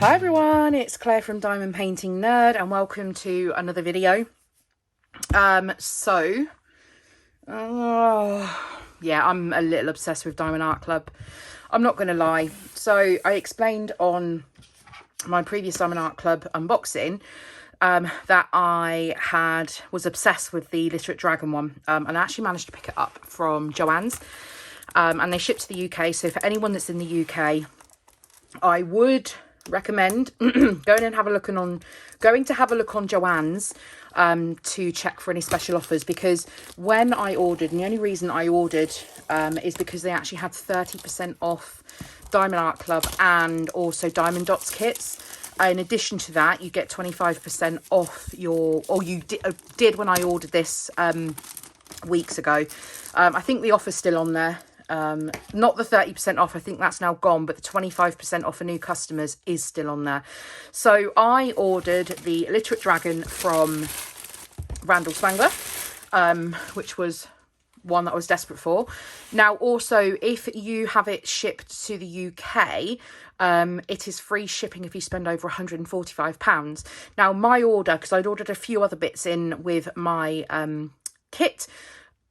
Hi everyone, it's Claire from Diamond Painting Nerd and welcome to another video. Yeah, I'm a little obsessed with Diamond Art Club. I'm not going to lie. So I explained on my previous Diamond Art Club unboxing that I was obsessed with the Literate Dragon one, and I actually managed to pick it up from Joann's, and they ship to the UK. So for anyone that's in the UK, I would recommend going to have a look on Joann's to check for any special offers, because when I ordered, and the only reason I ordered is because they actually had 30% off Diamond Art Club and also Diamond Dots kits. In addition to that, you get 25% off your, or you did when I ordered this weeks ago. I think the offer's still on there. Not the 30% off, I think that's now gone, but the 25% off for new customers is still on there. So I ordered the Literate Dragon from Randall Spangler, which was one that I was desperate for. Now also, if you have it shipped to the UK, it is free shipping if you spend over £145. Now my order, because I'd ordered a few other bits in with my kit,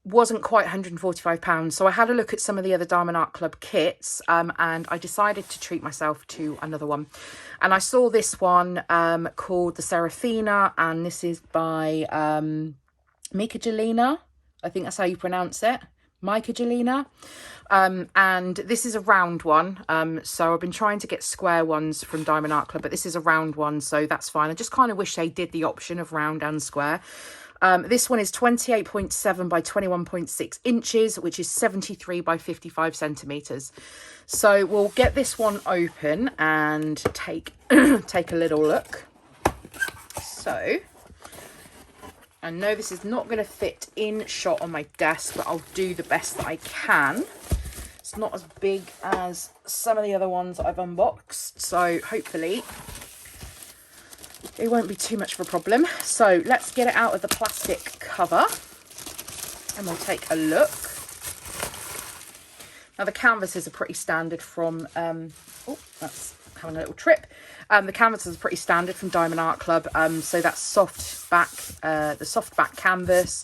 wasn't quite £145, so I had a look at some of the other Diamond Art Club kits, and I decided to treat myself to another one. And I saw this one called the Seraphina, and this is by Mika Jelena. I think that's how you pronounce it, Mika Jelena. And this is a round one, so I've been trying to get square ones from Diamond Art Club, but this is a round one, so that's fine. I just kind of wish they did the option of round and square. This one is 28.7 by 21.6 inches, which is 73 by 55 centimetres. So we'll get this one open and take a little look. So I know this is not going to fit in shot on my desk, but I'll do the best that I can. It's not as big as some of the other ones I've unboxed, so hopefully it won't be too much of a problem. So let's get it out of the plastic cover and we'll take a look. Now the canvases are pretty standard from, oh, that's having a little trip. The canvases are pretty standard from Diamond Art Club. So that's soft back, the soft back canvas,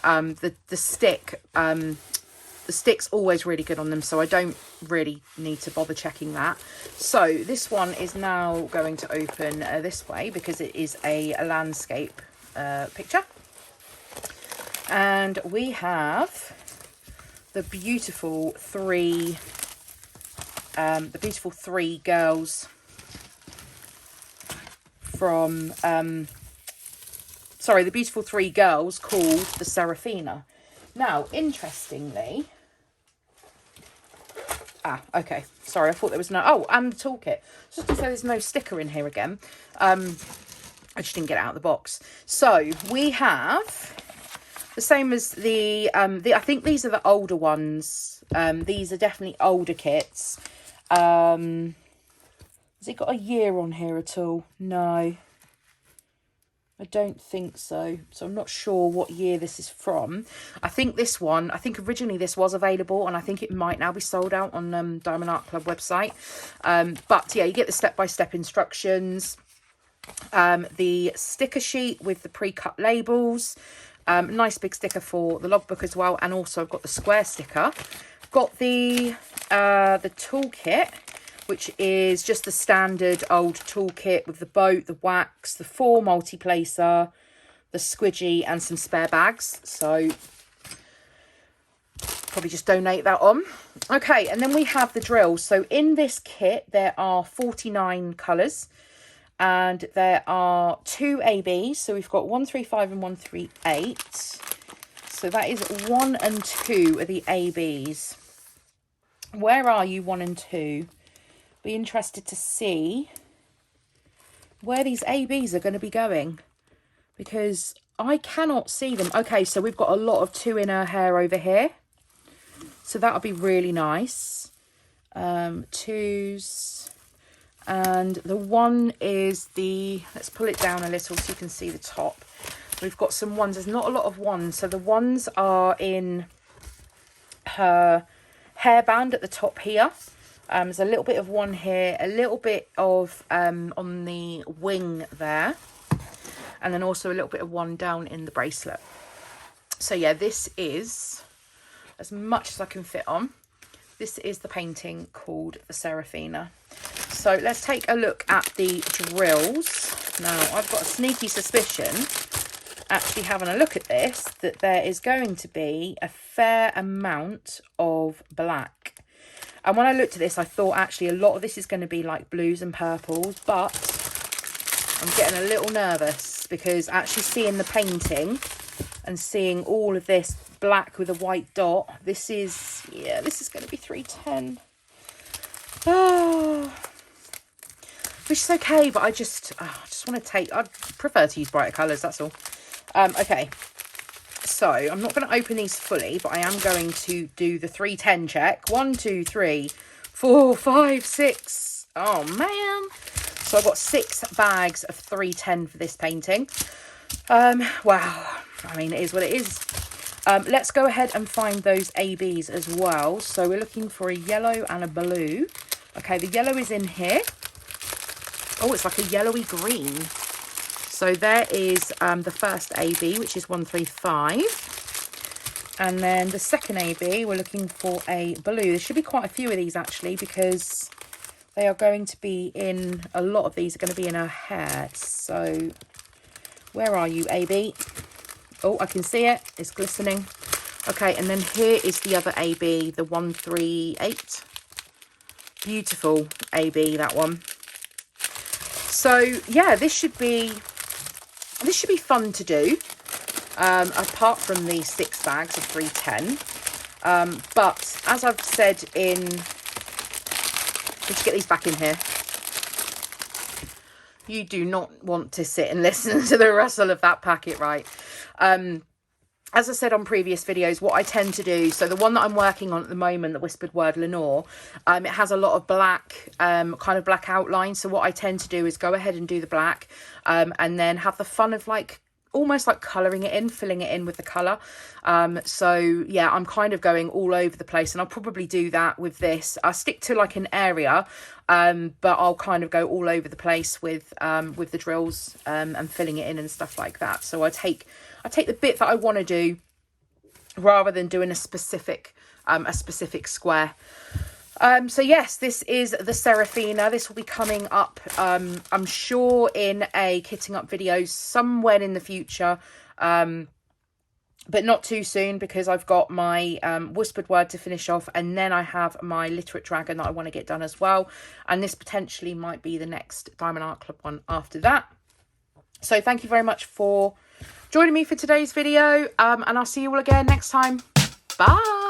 the stick, the stick's always really good on them, so I don't really need to bother checking that. So this one is now going to open this way because it is a landscape picture. And we have the beautiful three girls from, the beautiful three girls called the Seraphina. Now, interestingly, okay, sorry, I thought there was no, oh, and the toolkit. Just to say there's no sticker in here again. I just didn't get it out of the box. So we have the same as I think these are the older ones. These are definitely older kits. Has it got a year on here at all? No, I don't think so. So I'm not sure what year this is from. I think this one, I think originally this was available, and I think it might now be sold out on Diamond Art Club website. But yeah, you get the step-by-step instructions, the sticker sheet with the pre-cut labels, nice big sticker for the logbook as well, and also I've got the square sticker. Got the toolkit, which is just the standard old toolkit with the boat, the wax, the 4 multi-placer, the squidgy, and some spare bags. So probably just donate that on. Okay, and then we have the drills. So in this kit, there are 49 colours, and there are 2 ABs. So we've got 135 and 138. So that is 1 and 2 are the ABs. Where are you, 1 and 2? Be interested to see where these ABs are going to be going, because I cannot see them. Okay, so we've got a lot of 2 in her hair over here, so that'll be really nice. 2s, and the 1 is the, let's pull it down a little so you can see the top. We've got some 1s. There's not a lot of 1s, so the 1s are in her hairband at the top here. There's a little bit of one here, a little bit of on the wing there, and then also a little bit of one down in the bracelet. So yeah, this is as much as I can fit on. This is the painting called the Seraphina. So let's take a look at the drills. Now, I've got a sneaky suspicion, actually having a look at this, that there is going to be a fair amount of black. And when I looked at this, I thought actually a lot of this is going to be like blues and purples, but I'm getting a little nervous because actually seeing the painting and seeing all of this black with a white dot, this is going to be 310. Oh, which is okay, but I just want to take, I'd prefer to use brighter colours, that's all. Okay, so I'm not going to open these fully, but I am going to do the 310 check. 1, 2, 3, 4, 5, 6. Oh man. So I've got 6 bags of 310 for this painting. Wow. I mean, it is what it is. Let's go ahead and find those ABs as well. So we're looking for a yellow and a blue. Okay, the yellow is in here. Oh, it's like a yellowy green. So there is the first AB, which is 135. And then the second AB, we're looking for a blue. There should be quite a few of these actually, because they are going to be in, a lot of these are going to be in her hair. So where are you, AB? Oh, I can see it. It's glistening. Okay, and then here is the other AB, the 138. Beautiful AB, that one. So yeah, this should be fun to do. Apart from the 6 bags of 310. But as I've said in, let's get these back in here. You do not want to sit and listen to the rustle of that packet, right? As I said on previous videos, what I tend to do, so the one that I'm working on at the moment, the Whispered Word Lenore, it has a lot of black, kind of black outline. So what I tend to do is go ahead and do the black, and then have the fun of like, almost like colouring it in, filling it in with the colour. So yeah, I'm kind of going all over the place, and I'll probably do that with this. I'll stick to like an area, but I'll kind of go all over the place with the drills, and filling it in and stuff like that. So I take the bit that I want to do rather than doing a specific square. So yes, this is the Seraphina. This will be coming up, I'm sure, in a kitting up video somewhere in the future, but not too soon, because I've got my Whispered Word to finish off, and then I have my Literate Dragon that I want to get done as well, and this potentially might be the next Diamond Art Club one after that. So thank you very much for joining me for today's video, and I'll see you all again next time. Bye.